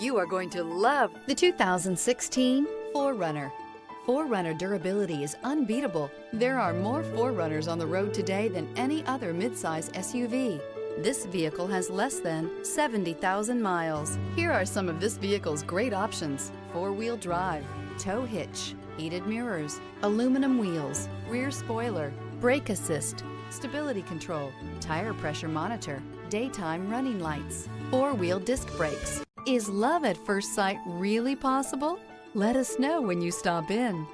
You are going to love the 2016 4Runner. 4Runner durability is unbeatable. There are more 4Runners on the road today than any other midsize SUV. This vehicle has less than 70,000 miles. Here are some of this vehicle's great options: four-wheel drive, tow hitch, heated mirrors, aluminum wheels, rear spoiler, brake assist, stability control, tire pressure monitor, daytime running lights, four-wheel disc brakes. Is love at first sight really possible? Let us know when you stop in.